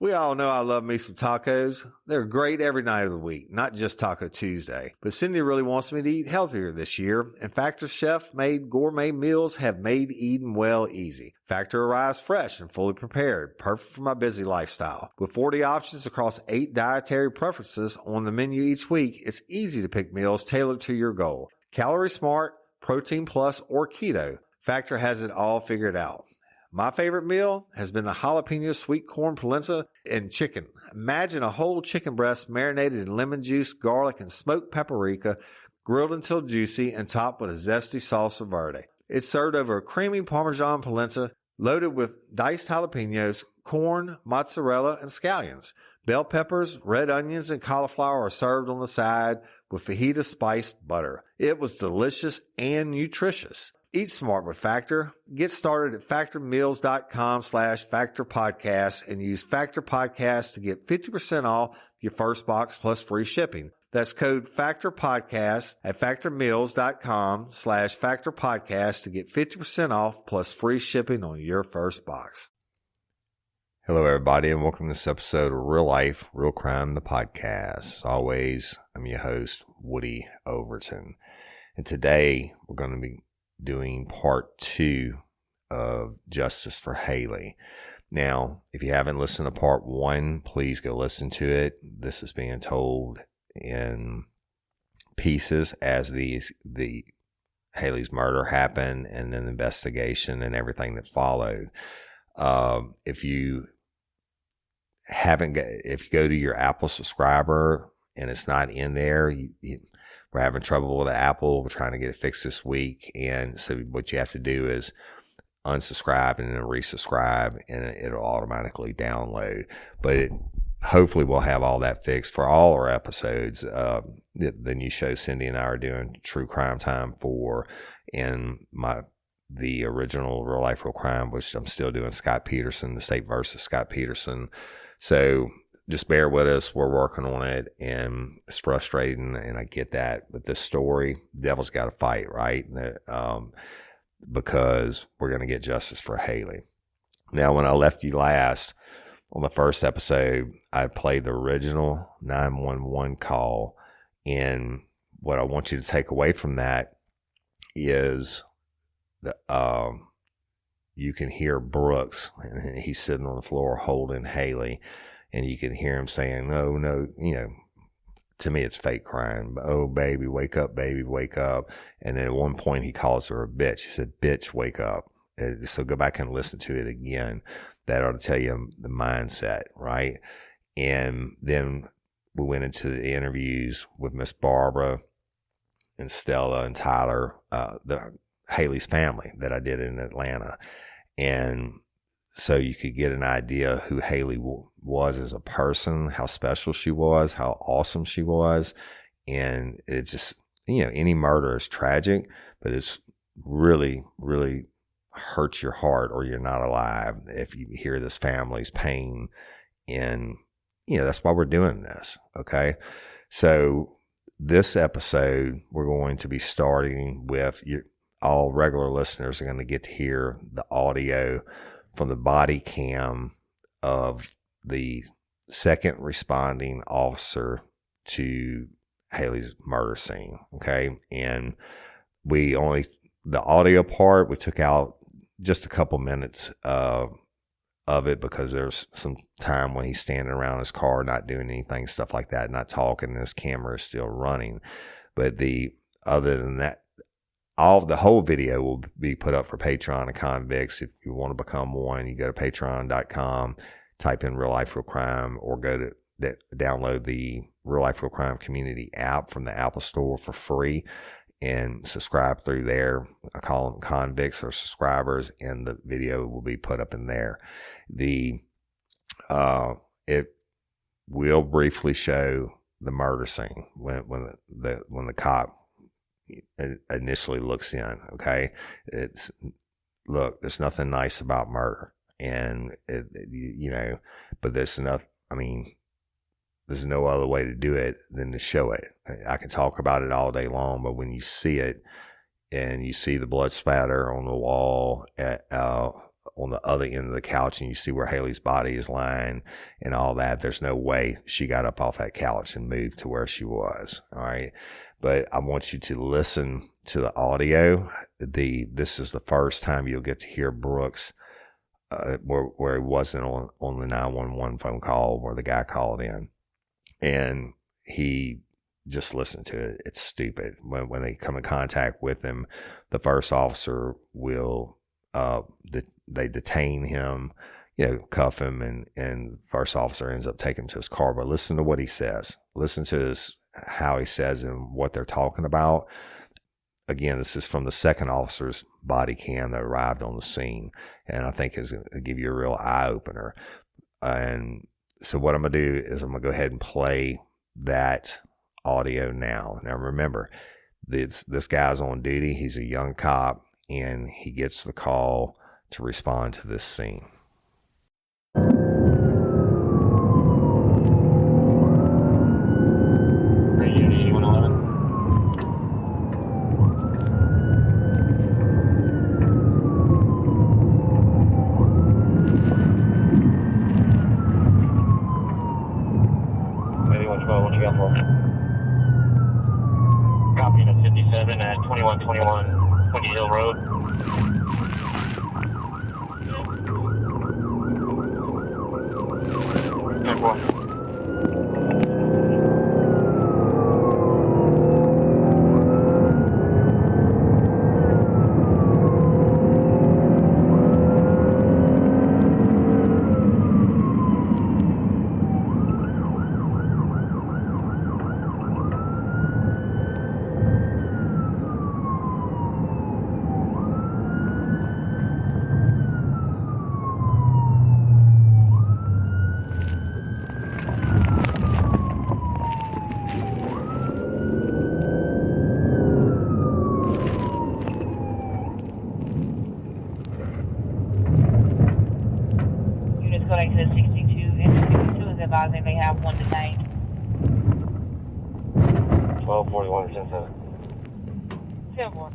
We all know I love me some tacos. They're great every night of the week, not just Taco Tuesday. But Cindy really wants me to eat healthier this year, and Factor chef-made gourmet meals have made eating well easy. Factor arrives fresh and fully prepared, perfect for my busy lifestyle. With 40 options across 8 dietary preferences on the menu each week, it's easy to pick meals tailored to your goal. Calorie Smart, Protein Plus, or Keto, Factor has it all figured out. My favorite meal has been the jalapeno sweet corn polenta and chicken. Imagine a whole chicken breast marinated in lemon juice, garlic, and smoked paprika, grilled until juicy and topped with a zesty salsa verde. It's served over a creamy Parmesan polenta loaded with diced jalapenos, corn, mozzarella, and scallions. Bell peppers, red onions, and cauliflower are served on the side with fajita spiced butter. It was delicious and nutritious. Eat smart with Factor. Get started at factormeals.com/factorpodcast and use Factor Podcast to get 50% off your first box plus free shipping. That's code FACTORPODCAST at factormeals.com/factorpodcast to get 50% off plus free shipping on your first box. Hello, everybody, and welcome to this episode of Real Life, Real Crime, the podcast. As always, I'm your host, Woody Overton. And today, we're going to be doing part 2 of Justice for Hailey. Now, if you haven't listened to part 1, please go listen to it. This is being told in pieces as the Hailey's murder happened and then the investigation and everything that followed. If you go to your Apple subscriber and it's not in there, we're having trouble with the Apple. We're trying to get it fixed this week. And so what you have to do is unsubscribe and then resubscribe, and it'll automatically download. But hopefully we'll have all that fixed for all our episodes. The new show Cindy and I are doing True Crime Time for, and the original Real Life, Real Crime, which I'm still doing Scott Peterson, the state versus Scott Peterson. So just bear with us. We're working on it, and it's frustrating, and I get that. But this story, devil's got to fight, right? Because we're going to get justice for Hailey. Now, when I left you last on the first episode, I played the original 911 call, and what I want you to take away from that is that you can hear Brooks, and he's sitting on the floor holding Hailey. And you can hear him saying, no, to me it's fake crying. Oh, baby, wake up, baby, wake up. And then at one point he calls her a bitch. He said, bitch, wake up. So go back and listen to it again. That ought to tell you the mindset, right? And then we went into the interviews with Miss Barbara and Stella and Tyler, the Hailey's family that I did in Atlanta. And so you could get an idea who Hailey was as a person, how special she was, how awesome she was. And it just, any murder is tragic, but it's really, really hurts your heart, or you're not alive if you hear this family's pain. And, that's why we're doing this. Okay. So this episode, we're going to be starting with all regular listeners are going to get to hear the audio from the body cam of the second responding officer to Hailey's murder scene. Okay. And the audio part, we took out just a couple minutes of it because there's some time when he's standing around his car, not doing anything, stuff like that, not talking, and his camera is still running. But other than that, the whole video will be put up for Patreon and convicts. If you want to become one, you go to patreon.com, type in Real Life, Real Crime, or go to download the Real Life, Real Crime community app from the Apple Store for free and subscribe through there. I call them convicts or subscribers, and the video will be put up in there. It will briefly show the murder scene when the cop initially looks in. Okay, there's nothing nice about murder, and but there's enough. There's no other way to do it than to show it. I can talk about it all day long, but when you see it and you see the blood spatter on the wall on the other end of the couch, and you see where Hailey's body is lying and all that. There's no way she got up off that couch and moved to where she was. All right. But I want you to listen to the audio. This is the first time you'll get to hear Brooks, where he wasn't on the 911 phone call where the guy called in, and he just listened to it. It's stupid. When they come in contact with him, the first officer will they detain him, cuff him, and first officer ends up taking him to his car. But listen to what he says. Listen to how he says and what they're talking about. Again, this is from the second officer's body cam that arrived on the scene, and I think is going to give you a real eye opener. And so what I'm going to do is I'm going to go ahead and play that audio now. Now remember, this guy's on duty. He's a young cop, and he gets the call to respond to this scene. What you got for? Copy to 57 at 2121 Windy Hill Road. Check one. Going to 62 and 62 is advised they may have one detained. 1241 or 107. 10-4.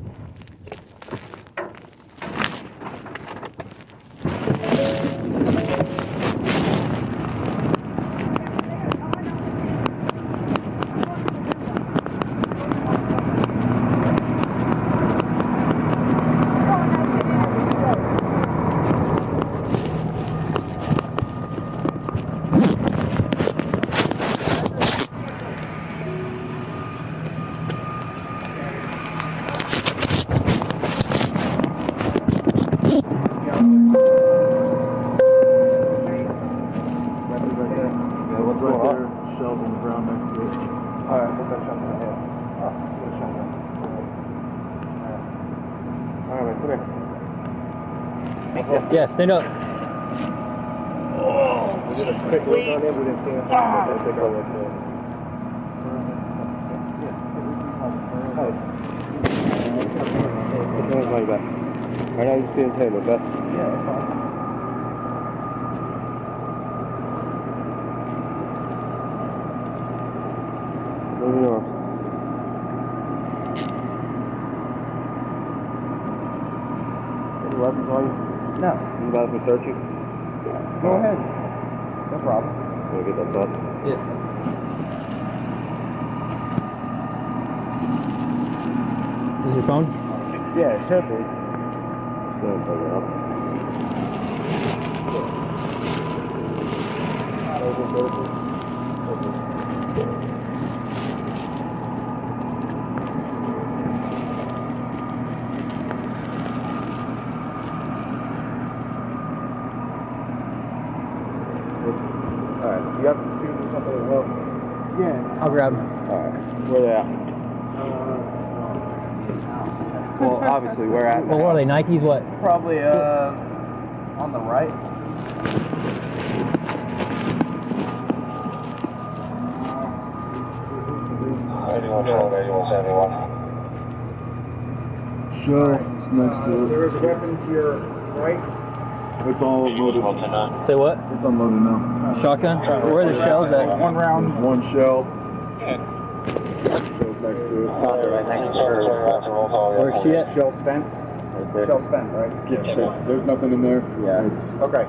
Shells on the ground next to it. Alright, we'll go shot in the head. Alright, come here. Yeah, stand up. Oh, we did a quick look on him, we didn't see him. Let's take our look there. Put your hands behind your back. Right now you see his head, okay? Yeah, that's fine. Moving on. Any weapons on you? No. You about to search you? Go ahead. No problem. Want to get that button? Yeah. Is your phone? Yeah, it should be. Go ahead and plug it up. Alright, you have to do something as well? Yeah. I'll grab them. Alright, where they at? Well, obviously, where at? Well, what are they? Nikes? What? Probably on the right. Sure, it's next to it. There is a weapon to your right. It's all loaded. Say what? It's unloaded now. Shotgun? Where are the shells at? One round. There's one shell. Shell's next to it. Where's she at? Shell spent. Right Shell spent, right? Yes. There's nothing in there. Yeah. It's Okay.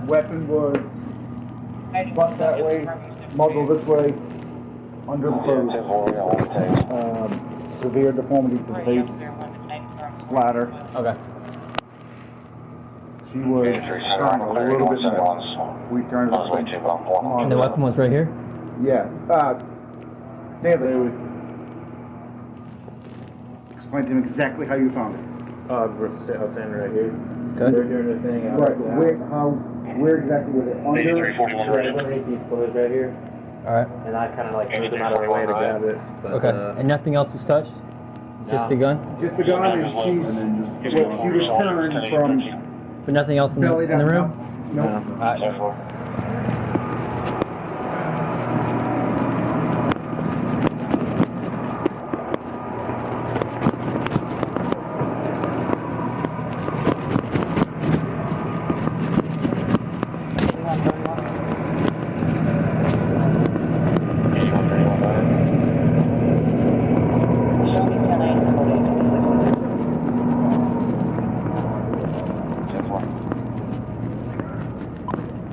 Weapon was butt that way, muzzle this way, under the clothes. Severe deformity to the face, splatter. Okay. She was turned a little bit more. We turned it. And the weapon was right here? Yeah. David, explain to him exactly how you found it. I was standing right here. Okay. They're doing the thing. Right. Where exactly was it? Under? 8341 ready. Underneath these clothes right here. Alright. And I kind of like moved them out of the way to grab it. But, Okay. And nothing else was touched? Just the gun? Just the gun, and she was turned from But nothing else in the belly down. room? No. Alright. 10-4. Uh,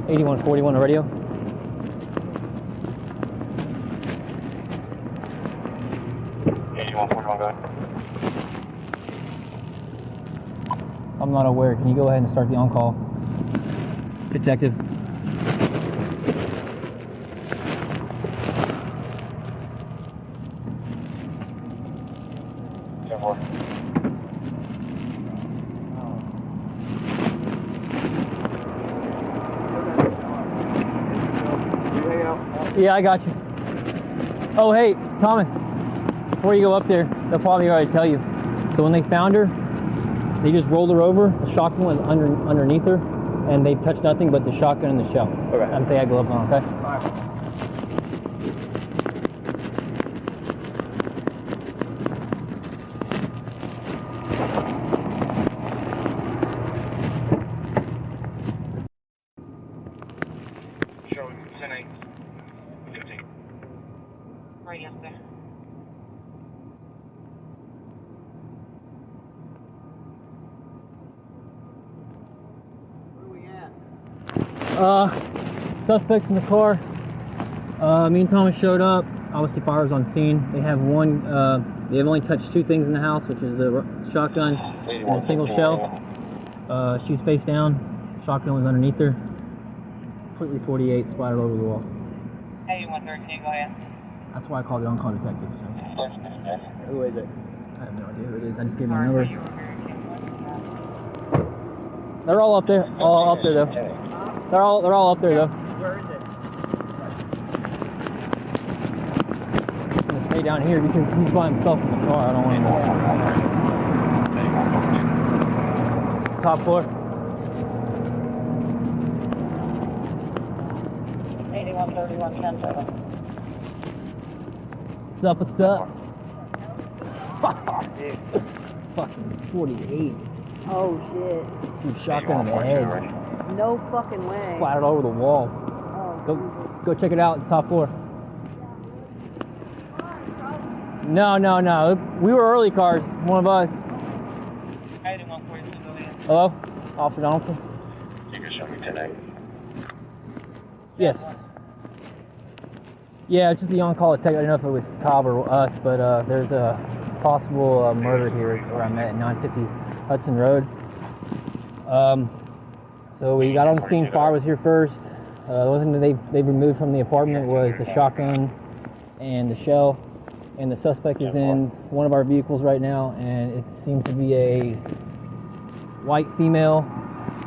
8141 on radio. I'm not aware. Can you go ahead and start the on-call? Detective. Yeah, I got you. Oh, hey, Thomas, before you go up there, they'll probably already tell you. So when they found her, they just rolled her over. The shotgun was underneath her, and they touched nothing but the shotgun and the shell. Okay. I think they had gloves on, okay? Show 10-8. 15. Right up there. Suspects in the car. Me and Thomas showed up. Obviously, fire was on scene. They have one. They've only touched two things in the house, which is the shotgun and a single shell. She was face down. Shotgun was underneath her. Completely 48, splattered over the wall. 8113, go ahead. That's why I called the on-call detective. So. who is it? I have no idea who it is. I just gave him a number. You were very careful. They're all up there. All up there though. They're all up there though. Where is it? I'm gonna stay down here because he's by himself in the car. I don't want him to. Top floor. 8131, 10-7. What's up? What's up? Fucking 48. Oh shit. Dude, shotgun in the head. No fucking way. Splattered over the wall. Oh, Go check it out. It's top floor. No. We were early cars. One of us. 8142, go ahead. Hello? Officer Donaldson? You can show me 10-8. Yes. Yeah, it's just the on-call detective. I don't know if it was Cobb or us, but there's a possible murder here where I'm at 950 Hudson Road. So we got on the scene. Fire was here first. The one thing that they removed from the apartment was the shotgun and the shell. And the suspect is in one of our vehicles right now, and it seems to be a white female.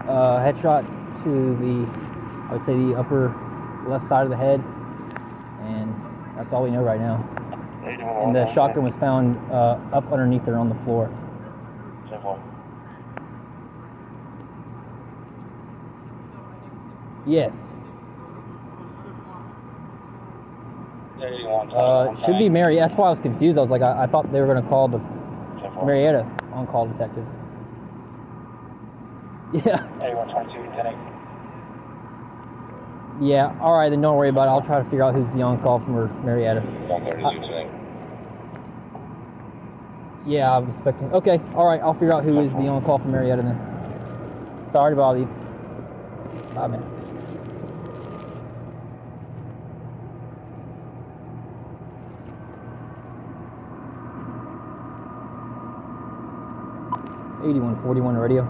Headshot to the, I would say, the upper left side of the head. And that's all we know right now. And the shotgun was found up underneath her on the floor. 10-4. Yes. 81. Should be Mary. That's why I was confused. I was like, I thought they were going to call the Marietta on-call detective. Yeah. 8122, 10-8. Yeah. All right, then don't worry about it. I'll try to figure out who's the on-call from Marietta. 132, 10-8. Yeah, I'm expecting. Okay, all right. I'll figure out who is the on-call from Marietta then. Sorry to bother you. Bye, man. (8141) radio.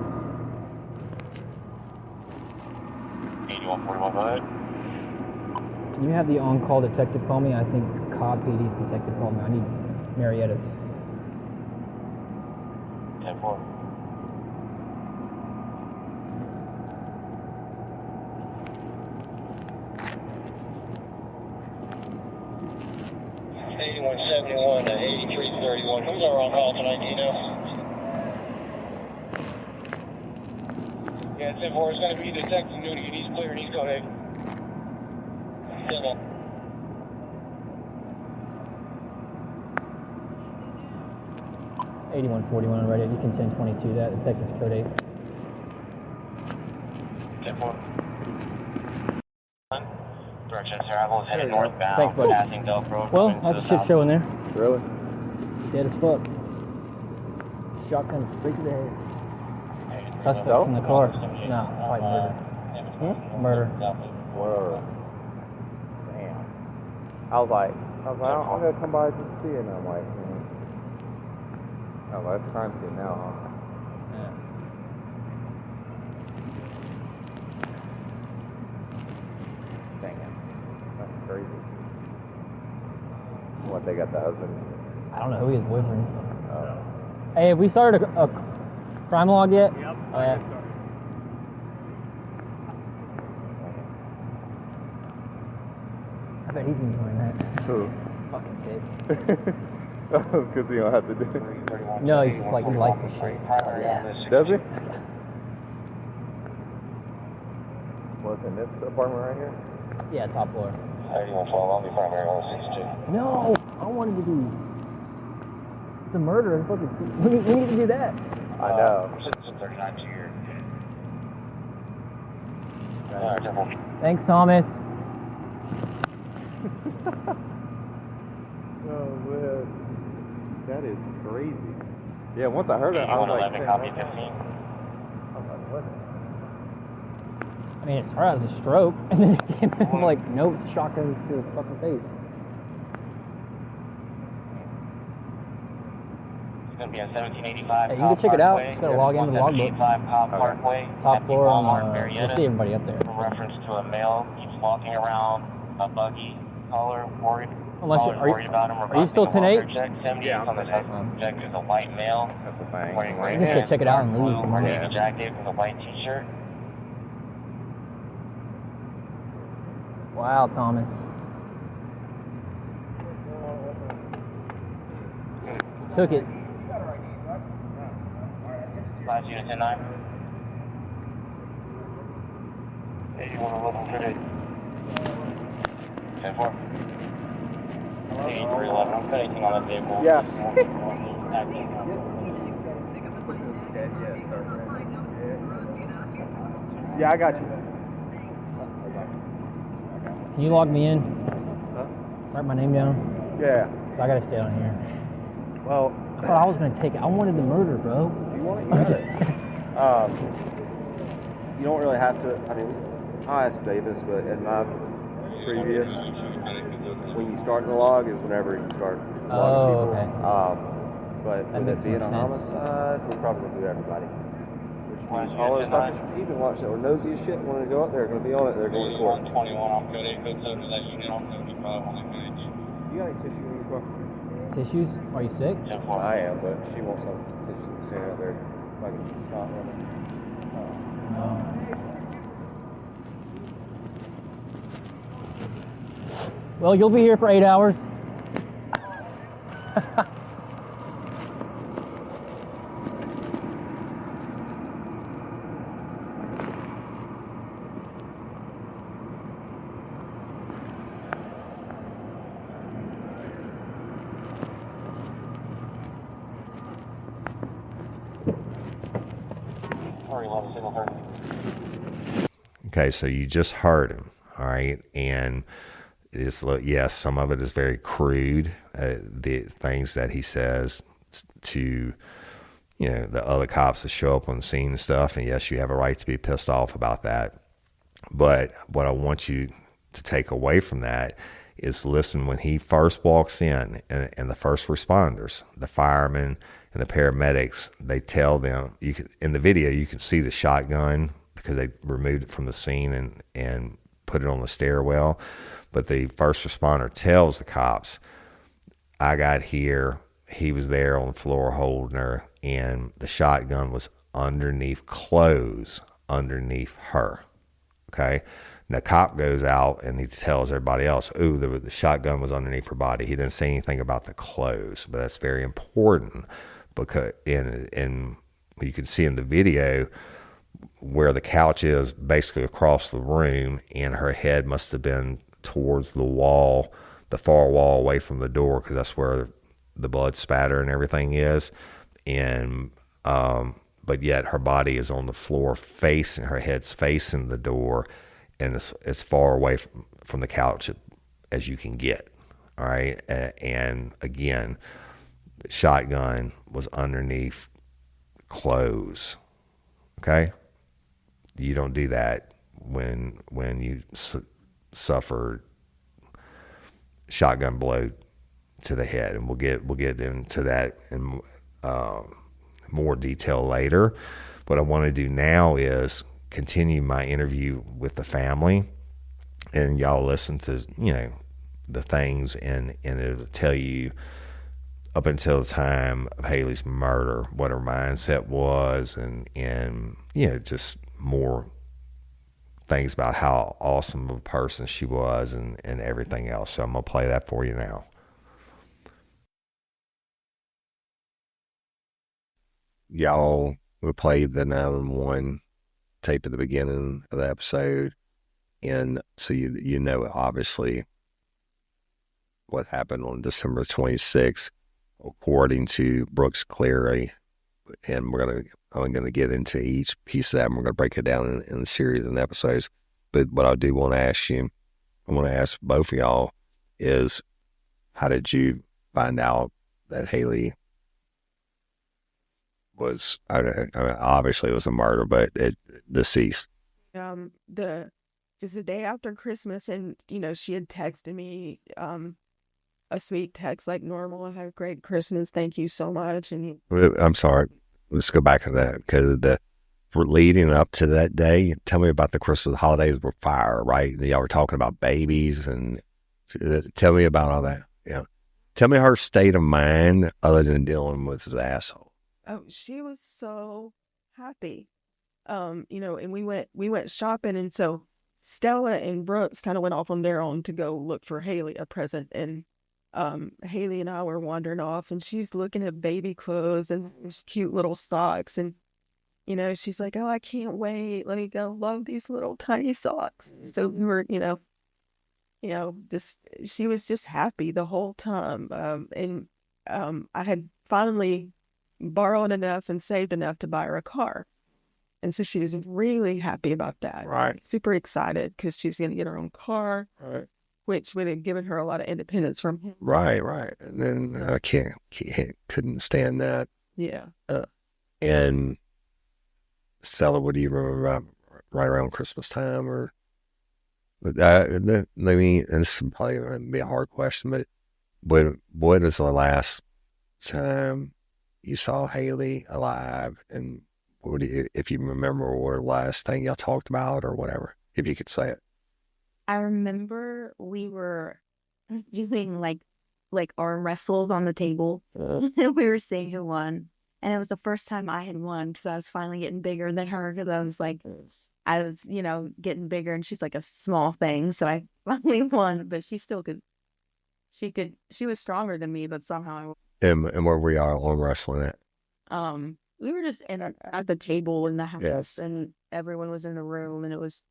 8141, go ahead. Can you have the on-call detective call me? I think Cobb PD's detective called me. I need Marietta's. 10-4. (8171) to 8331. Who's our on call tonight, do you know? Yeah, 10-4. It's going to be Detective Nooney. He's clear and he's go ahead. 8141 on radio. You can 1022 that. Detective code 8. 10-4. Direction travel is headed northbound. Thanks, buddy. Passing Delk Road. Well, moving to that's a the shit south. show in there. Really? Dead as fuck. Shotgun straight to the head. Suspect No? in the car. No, probably murder. Murder. Whoa. Damn. I was like, I'm gonna come by just to see it, and I'm like, oh, that's crime scene now, huh? Yeah. Dang it. That's crazy. What, they got the husband? I don't know who his boyfriend. Oh. Hey, have we started a crime log yet? Yep. Oh, yeah. I bet he's enjoying that. Who? Fucking kid. Oh, because he don't have to do it. No, he's just like, he likes the shit. Oh, yeah. Does he? What's in this apartment right here? Yeah, top floor. 8112, I'll be primary on 62. No, I wanted to do the murder and fucking. We need to do that. I know. 39 to your. Alright, 10-4. Thanks, Thomas. Oh, man. That is crazy. Yeah, once I heard it, I was like, 8111, copy 15. I mean, it started as a stroke, and then it came in like, nope, shotgun to the fucking face. It's going to be at 1785 Hey, you can check it out. Just gotta log into the logbook. 1785 Cobb Parkway. Top Empty floor on, Walmart, you'll Marietta. see everybody up there. In reference to a male keeps walking around a buggy. Caller worried. Unless Caller's worried about him. are you still 10-8? Check 70 on the subject is a white male. that's the thing. Wearing gray You just gotta check it out and blue leave. or Yeah. navy jacket with a white t-shirt. Wow, Thomas. Took it. Last unit 10-9. 8111 today. 10-4. 8311. I'm connecting on that vehicle. Yeah. Yeah, I got you. Can you log me in? Huh? Write my name down. Yeah. 'Cause I gotta stay on here. Well, I thought I was gonna take it. I wanted the murder, bro. you want it? You got it. You don't really have to. I mean, I'll ask Davis, but in my previous, when you start the log is whenever you start logging Oh, people. okay. But That with makes it being more a sense. homicide, we're probably gonna do everybody. Which Last means all unit those 10-9. fuckers, even watch that were nosy as shit, want to go up there, going to be on it, they're going to court. 121. I'm code 8. Code 7 to that unit. I'm 75. On the code 8. You got any tissue in your car? Tissues? Are you sick? 10-4. I am, but she wants some tissue standing out there. If I can stop running. No. Well, you'll be here for 8 hours. Sorry, 11 signal 30. Okay, so you just heard him, all right? And it's, yes, some of it is very crude, the things that he says, to, the other cops to show up on the scene and stuff. And yes, you have a right to be pissed off about that. But what I want you to take away from that is listen when he first walks in, and the first responders, the firemen and the paramedics, they tell them, in the video you can see the shotgun because they removed it from the scene and put it on the stairwell. But the first responder tells the cops, I got here, he was there on the floor holding her, and the shotgun was underneath clothes underneath her. Okay. And the cop goes out and he tells everybody else, oh, the shotgun was underneath her body. He didn't say anything about the clothes, but that's very important because in you can see in the video where the couch is basically across the room, and her head must have been towards the wall, the far wall away from the door, because that's where the blood spatter and everything is. And but yet her body is on the floor facing, her head's facing the door, and it's far away from the couch as you can get. All right. And again, the shotgun was underneath clothes. Okay. You don't do that when you suffer shotgun blow to the head, and we'll get into that in more detail later. What I want to do now is continue my interview with the family, and y'all listen to the things, and it'll tell you up until the time of Hailey's murder what her mindset was, and just more things about how awesome of a person she was, and everything else. So I'm gonna play that for you now. Y'all, we played the 911 tape at the beginning of the episode, and so you know obviously what happened on December 26th, according to Brooks Cleary, and I'm gonna get into each piece of that, and we're gonna break it down in a series of episodes. But what I do want to ask you, I want to ask both of y'all, is how did you find out that Hailey was, I mean, obviously it was a murder, but deceased? Just the day after Christmas, and she had texted me a sweet text like normal. I had a great Christmas, thank you so much. And I'm sorry, let's go back to that, because for leading up to that day, tell me about the Christmas holidays were fire, right? Y'all were talking about babies, and tell me about all that. Tell me her state of mind other than dealing with his asshole. Oh, she was so happy. And we went shopping, and so Stella and Brooks kind of went off on their own to go look for Hailey a present, and Hailey and I were wandering off, and she's looking at baby clothes and these cute little socks, and she's like, oh, I can't wait, let me go, love these little tiny socks. So we were just, she was just happy the whole time. And I had finally borrowed enough and saved enough to buy her a car. And so she was really happy about that. Right. Super excited because she was going to get her own car. Right. Which would have given her a lot of independence from him. Right. And then I couldn't stand that. Yeah. And Stella, what do you remember about right around Christmas time? Or, and this is probably going to be a hard question, but what is the last time you saw Hailey alive? And if you remember, what the last thing y'all talked about or whatever, if you could say it. I remember we were doing like arm wrestles on the table. And we were saying who won. And it was the first time I had won because I was finally getting bigger than her, because I was getting bigger, and she's like a small thing. So I finally won, but she still could. She was stronger than me, but somehow And where we are arm wrestling at? we were just at the table in the house, Yes. and everyone was in the room, and it was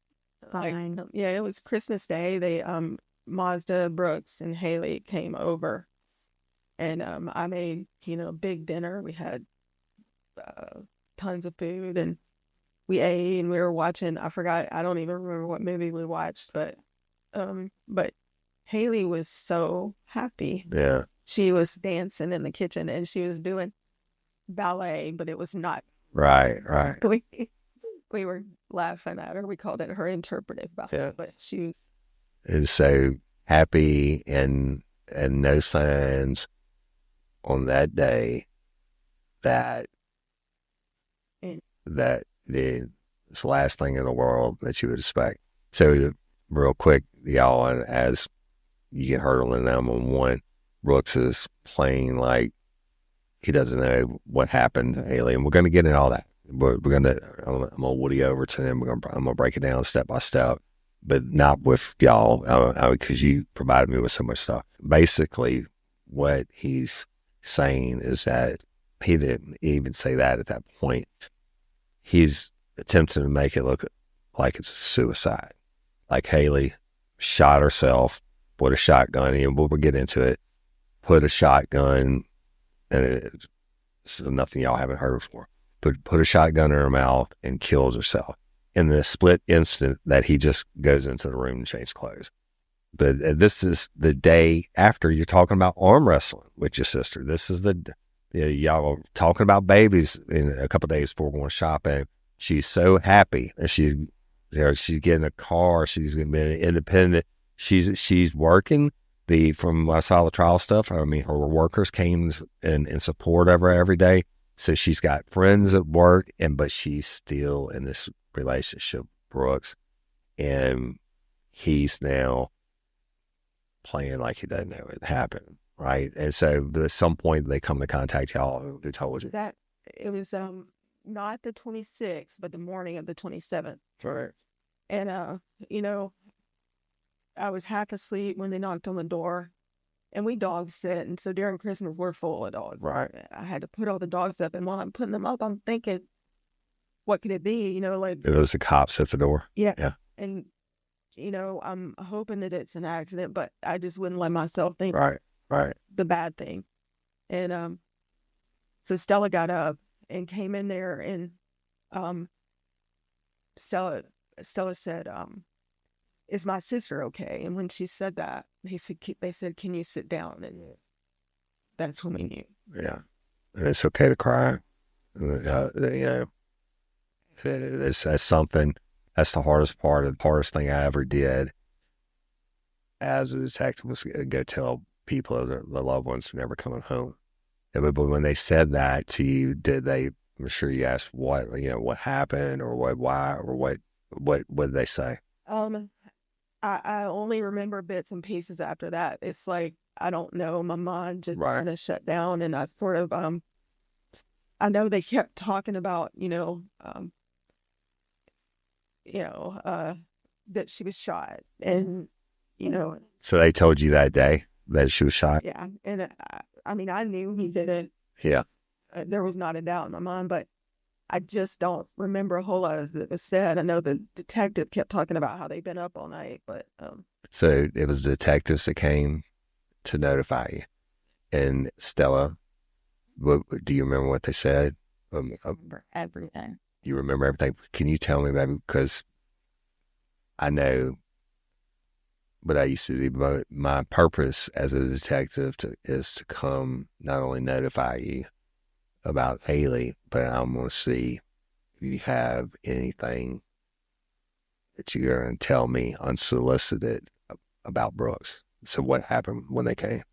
fine. It was Christmas Day. They Mazda, Brooks, and Hailey came over, and I made a big dinner. We had tons of food, and we ate, and we were watching. I don't even remember what movie we watched, but Hailey was so happy. Yeah. she was dancing in the kitchen and she was doing ballet, but it was not. Right. We were laughing at her. We called it her interpretive ballet, but she was. And so happy and no signs on that day that it's the last thing in the world that you would expect. So real quick, y'all, as you get hurt on the 911, Brooks is playing like he doesn't know what happened to Hailey, and we're going to get into all that. I'm going to Woody Overton, and I'm going to break it down step by step, but not with y'all because you provided me with so much stuff. Basically, what he's saying is that he didn't even say that at that point. He's attempting to make it look like it's suicide, like Hailey shot herself, put a shotgun in. We'll get into it. Put a shotgun, and it's nothing y'all haven't heard before. Put a shotgun in her mouth and kills herself in the split instant that he just goes into the room and changes clothes. But this is the day after you're talking about arm wrestling with your sister. This is y'all are talking about babies in a couple of days before going shopping. She's so happy, and she's getting a car. She's been independent. She's working. From what I saw the trial stuff, I mean, her workers came in support of her every day. So she's got friends at work, but she's still in this relationship with Brooks, and he's now playing like he doesn't know it happened, right? And so at some point they come to contact y'all. Who told you that? It was not the 26th, but the morning of the 27th. Right. And I was half asleep when they knocked on the door, and we dog sit, and so during Christmas we're full of dogs. Right. I had to put all the dogs up, and while I'm putting them up, I'm thinking, what could it be? Like it was the cops at the door. Yeah. And I'm hoping that it's an accident, but I just wouldn't let myself think right the bad thing. And so Stella got up and came in there, and Stella said, is my sister okay? And when she said that, they said, can you sit down? And that's when we knew. Yeah. And it's okay to cry. That's something, that's the hardest part. The hardest thing I ever did as a detective was go tell people, the loved ones, who never coming home. But when they said that to you, I'm sure you asked what happened or why, or what did they say? I only remember bits and pieces after that. It's like, I don't know. My mind just kind of shut down, and I sort of, I know they kept talking about, that she was shot, and, So they told you that day that she was shot? Yeah. And I mean, I knew he did it. Yeah. There was not a doubt in my mind, but I just don't remember a whole lot that was said. I know the detective kept talking about how they'd been up all night, but So it was the detectives that came to notify you. And Stella, do you remember what they said? I remember everything. You remember everything? Can you tell me, baby? Because I know what I used to do, but my purpose as a detective is to come not only notify you about Hailey, but I'm going to see if you have anything that you're going to tell me unsolicited about Brooks. So what happened when they came?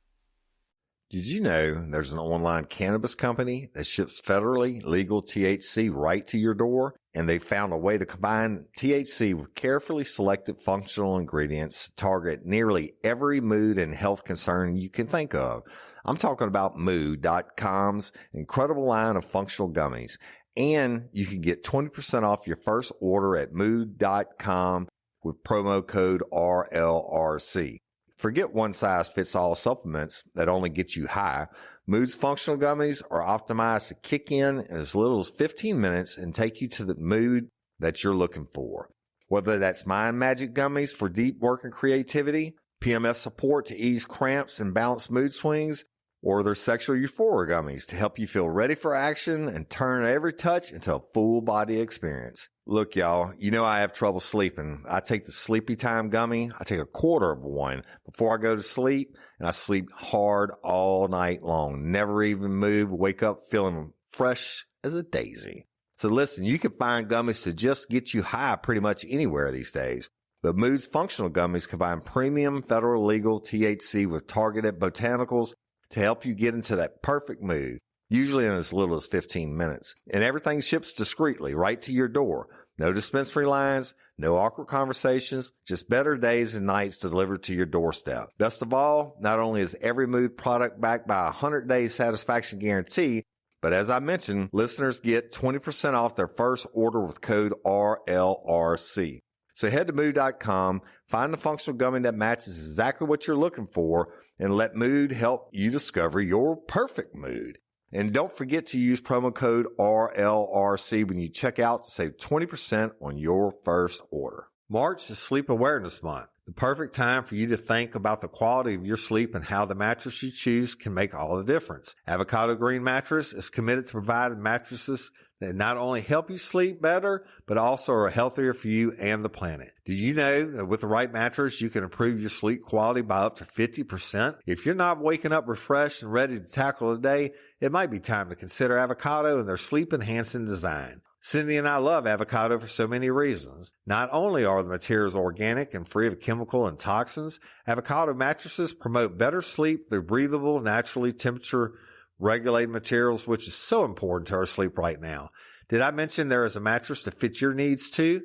Did you know there's an online cannabis company that ships federally legal THC right to your door? And they found a way to combine THC with carefully selected functional ingredients to target nearly every mood and health concern you can think of. I'm talking about Mood.com's incredible line of functional gummies. And you can get 20% off your first order at Mood.com with promo code RLRC. Forget one-size-fits-all supplements that only get you high. Mood's functional gummies are optimized to kick in as little as 15 minutes and take you to the mood that you're looking for. Whether that's Mind Magic gummies for deep work and creativity, PMS support to ease cramps and balance mood swings, or their sexual euphoria gummies to help you feel ready for action and turn every touch into a full body experience. Look, y'all, you know I have trouble sleeping. I take the Sleepy Time gummy. I take a quarter of one before I go to sleep, and I sleep hard all night long. Never even move, wake up feeling fresh as a daisy. So listen, you can find gummies to just get you high pretty much anywhere these days. But Mood's functional gummies combine premium federal legal THC with targeted botanicals to help you get into that perfect mood, usually in as little as 15 minutes. And everything ships discreetly right to your door. No dispensary lines, no awkward conversations, just better days and nights delivered to your doorstep. Best of all, not only is every Mood product backed by a 100-day satisfaction guarantee, but as I mentioned, listeners get 20% off their first order with code RLRC. So head to Mood.com, find the functional gummy that matches exactly what you're looking for, and let Mood help you discover your perfect mood. And don't forget to use promo code RLRC when you check out to save 20% on your first order. March is Sleep Awareness Month, the perfect time for you to think about the quality of your sleep and how the mattress you choose can make all the difference. Avocado Green Mattress is committed to providing mattresses that not only help you sleep better, but also are healthier for you and the planet. Did you know that with the right mattress, you can improve your sleep quality by up to 50%? If you're not waking up refreshed and ready to tackle the day, it might be time to consider Avocado and their sleep-enhancing design. Cindy and I love Avocado for so many reasons. Not only are the materials organic and free of chemical and toxins, Avocado mattresses promote better sleep through breathable, naturally temperature regulated materials, which is so important to our sleep right now. Did I mention there is a mattress to fit your needs too?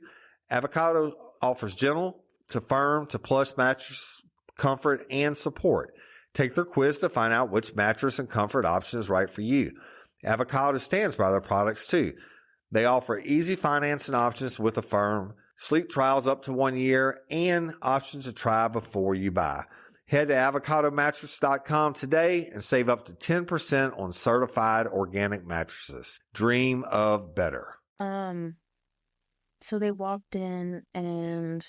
Avocado offers gentle to firm to plush mattress comfort and support. Take their quiz to find out which mattress and comfort option is right for you. Avocado stands by their products too. They offer easy financing options with Affirm, sleep trials up to 1 year, and options to try before you buy. Head to avocadomattress.com today and save up to 10% on certified organic mattresses. Dream of better. So they walked in and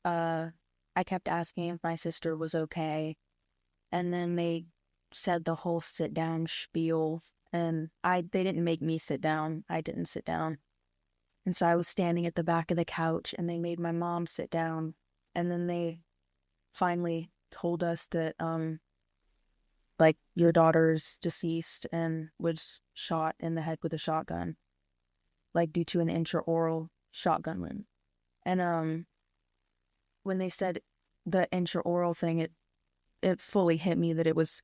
I kept asking if my sister was okay. And then they said the whole sit down spiel, and they didn't make me sit down. I didn't sit down. And so I was standing at the back of the couch, and they made my mom sit down. And then they finally told us that like your daughter's deceased and was shot in the head with a shotgun, like due to an intraoral shotgun wound. And when they said the intraoral thing, it fully hit me that it was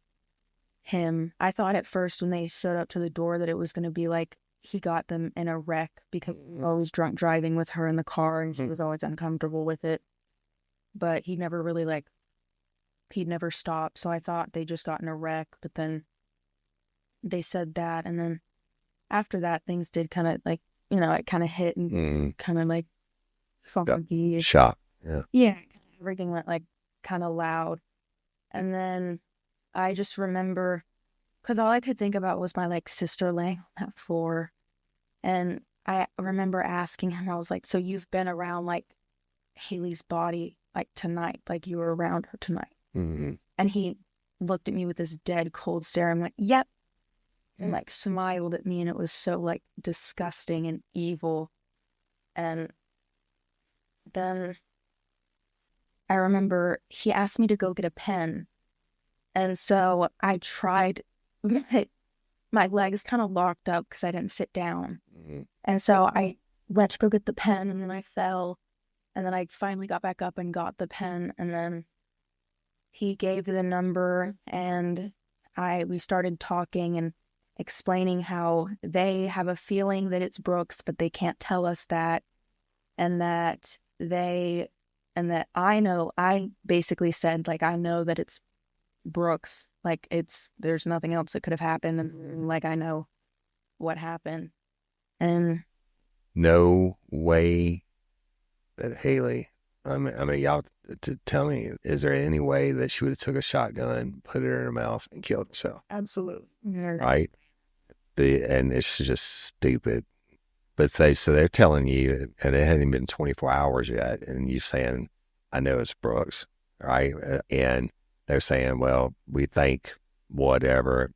him. I thought at first when they showed up to the door that it was going to be like he got them in a wreck because he was always drunk driving with her in the car and she was always uncomfortable with it. But he never really he'd never stopped. So I thought they just got in a wreck, but then they said that. And then after that, things did kind of it kind of hit and kind of like funky. Shock. Yeah. Yeah. Everything went like kind of loud. And then I just remember, because all I could think about was my like sister laying on that floor. And I remember asking him, I was like, so you've been around like Hailey's body like tonight, like you were around her tonight. Mm-hmm. And he looked at me with this dead cold stare. I'm like, yep. And like smiled at me, and it was so like disgusting and evil. And then I remember he asked me to go get a pen. And so I tried, my legs kind of locked up because I didn't sit down. Mm-hmm. And so I went to go get the pen, and then I fell. And then I finally got back up and got the pen. And then he gave the number, and we started talking and explaining how they have a feeling that it's Brooks, but they can't tell us that. And that I basically said, like, I know that it's Brooks, like there's nothing else that could have happened, and like I know what happened. And no way that Hailey, I mean y'all to tell me, is there any way that she would have took a shotgun, put it in her mouth, and killed herself? Absolutely. Right. And it's just stupid. But so they're telling you, and it hadn't been 24 hours yet, and you saying, I know it's Brooks, right? And they're saying, well, we think whatever.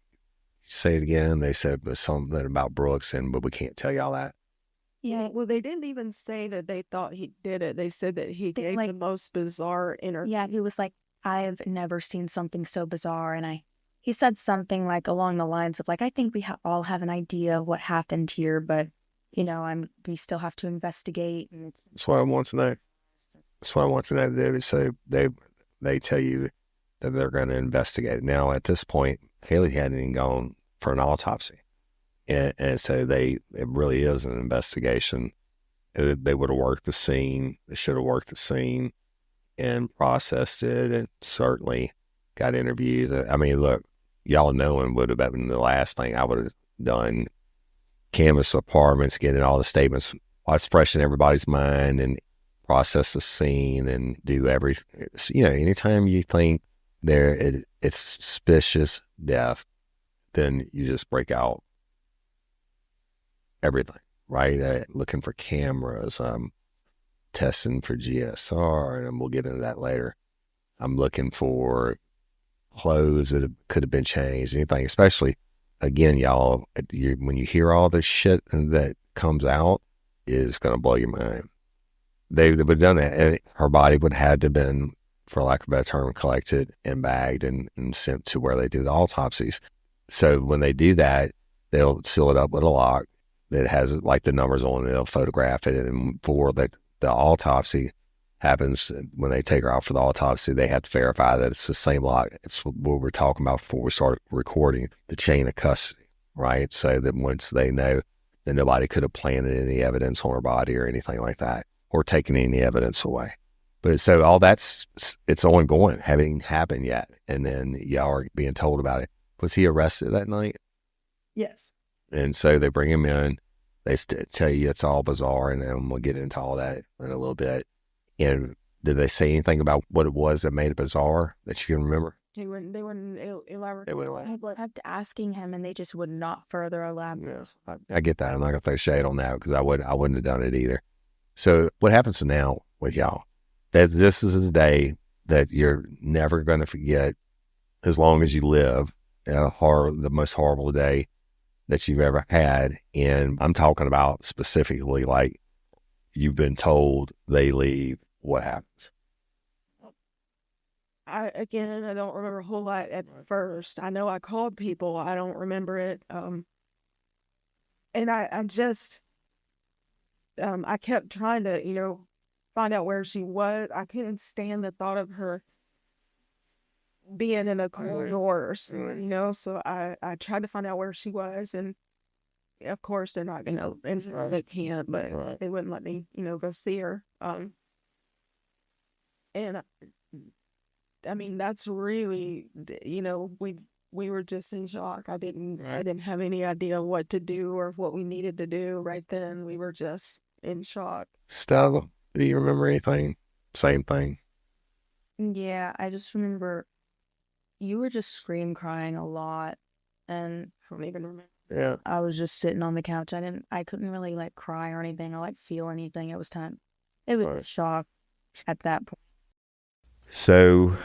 Say it again. They said it was something about Brooks, but we can't tell y'all that. Yeah, well, they didn't even say that they thought he did it. They said that he gave the most bizarre interview. Yeah, he was like, I've never seen something so bizarre. And he said something like along the lines of like, I think we all have an idea of what happened here, but we still have to investigate. And That's what I want to know. That's what I want to know. They say they tell you that they're going to investigate it. Now, at this point, Hailey hadn't even gone for an autopsy. And so it really is an investigation. They would have worked the scene. They should have worked the scene and processed it, and certainly got interviews. I mean, look, y'all knowing would have been the last thing I would have done. Canvass apartments, getting all the statements, what's fresh in everybody's mind, and process the scene and do everything. Anytime you think it's suspicious death, then you just break out everything, right? Looking for cameras, testing for GSR, and we'll get into that later. I'm looking for clothes that could have been changed, anything, especially, again, y'all, when you hear all this shit that comes out, is going to blow your mind. They would have done that, and her body would have had to have been, for lack of a better term, collected and bagged and sent to where they do the autopsies. So when they do that, they'll seal it up with a lock that has like the numbers on it. They'll photograph it, and for the autopsy happens, when they take her out for the autopsy, they have to verify that it's the same lock. It's what we were talking about before we started recording, the chain of custody, right? So that once they know that nobody could have planted any evidence on her body or anything like that, or taken any evidence away. But so all it's ongoing, haven't happened yet. And then y'all are being told about it. Was he arrested that night? Yes. And so they bring him in. They tell you it's all bizarre, and then we'll get into all that in a little bit. And did they say anything about what it was that made it bizarre that you can remember? They wouldn't elaborate. I kept asking him, and they just would not further elaborate. Yes, I get that. I'm not gonna throw shade on that because I wouldn't have done it either. So what happens now with y'all? That this is a day that you're never gonna forget as long as you live. The most horrible day that you've ever had. And I'm talking about specifically, like, you've been told they leave. What happens? I don't remember a whole lot at first. I know I called people. I don't remember it. And I just, I kept trying to, find out where she was. I couldn't stand the thought of her being in a corridor or something, so I tried to find out where she was, and of course they're not gonna, and they can't, but they wouldn't let me, go see her. And I mean, that's really, we were just in shock. I didn't have any idea what to do or what we needed to do right then. We were just in shock. Stella, do you remember anything? Same thing. Yeah, I just remember you were just crying a lot, and I don't even remember. Yeah. I was just sitting on the couch. I couldn't really like cry or anything or like feel anything. It was shock at that point. So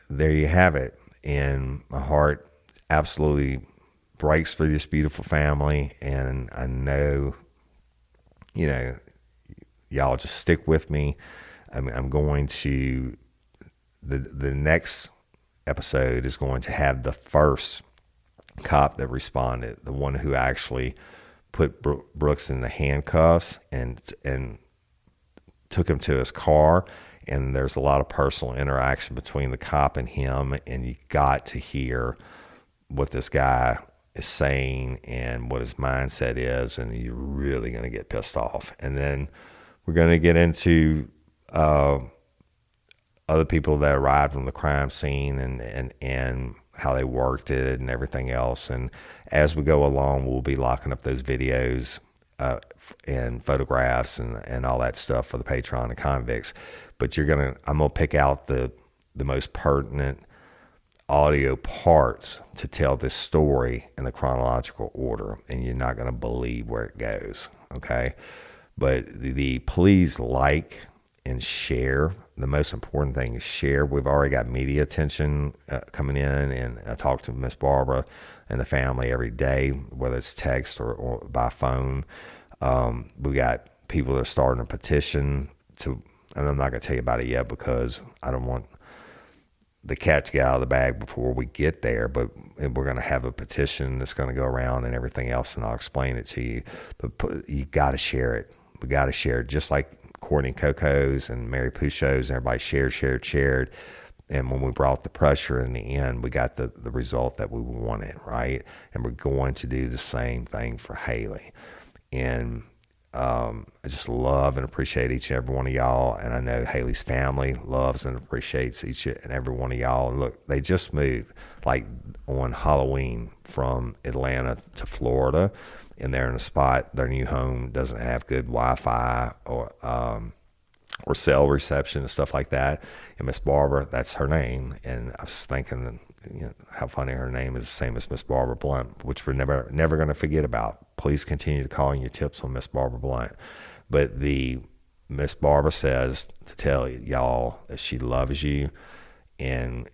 there you have it. And my heart absolutely breaks for this beautiful family. And I know, y'all just stick with me. I'm going to, the next episode is going to have the first cop that responded, the one who actually put Brooks in the handcuffs and took him to his car. And there's a lot of personal interaction between the cop and him, and you got to hear what this guy is saying and what his mindset is, and you're really going to get pissed off. And then we're going to get into other people that arrived on the crime scene and how they worked it and everything else. And as we go along, we'll be locking up those videos and photographs and all that stuff for the Patreon and convicts. But I'm gonna pick out the most pertinent audio parts to tell this story in the chronological order, and you're not gonna believe where it goes. Okay, but please like and share the most important thing is share. We've already got media attention coming in, and I talk to Miss Barbara and the family every day, whether it's text or by phone. We got people that are starting a petition to, and I'm not going to tell you about it yet because I don't want the cat to get out of the bag before we get there, but we're going to have a petition that's going to go around and everything else, and I'll explain it to you. But you got to share it. We got to share it, just like Courtney Coco's and Mary Pouchot's, and everybody shared. And when we brought the pressure in the end, we got the result that we wanted, right? And we're going to do the same thing for Hailey. And I just love and appreciate each and every one of y'all. And I know Hailey's family loves and appreciates each and every one of y'all. And look, they just moved like on Halloween from Atlanta to Florida. And they're in a spot, their new home doesn't have good Wi-Fi or cell reception and stuff like that. And Miss Barbara, that's her name. And I was thinking, how funny her name is the same as Miss Barbara Blunt, which we're never going to forget about. Please continue to call in your tips on Miss Barbara Blunt. But the Miss Barbara says to tell y'all that she loves you, and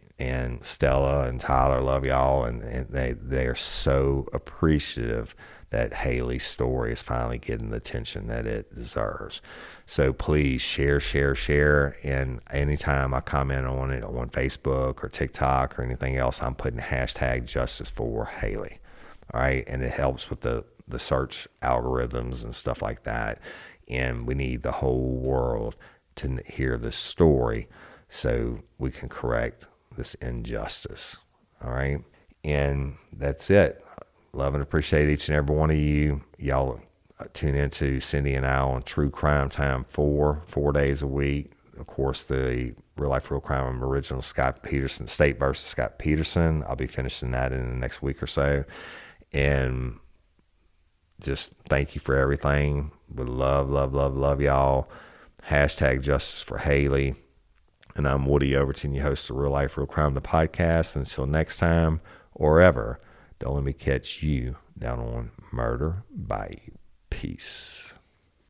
Stella and Tyler love y'all, and they are so appreciative that Hailey's story is finally getting the attention that it deserves. So please share. And anytime I comment on it on Facebook or TikTok or anything else, I'm putting hashtag justice for Hailey. All right. And it helps with the search algorithms and stuff like that. And we need the whole world to hear this story so we can correct this injustice. All right. And that's it. Love and appreciate each and every one of you. Y'all tune into Cindy and I on True Crime Time 4 days a week. Of course, the Real Life, Real Crime original Scott Peterson, State versus Scott Peterson. I'll be finishing that in the next week or so. And just thank you for everything. We love y'all. Hashtag justice for Hailey. And I'm Woody Overton, your host of Real Life, Real Crime, the podcast. Until next time or ever, don't let me catch you down on Murder Bayou. Peace.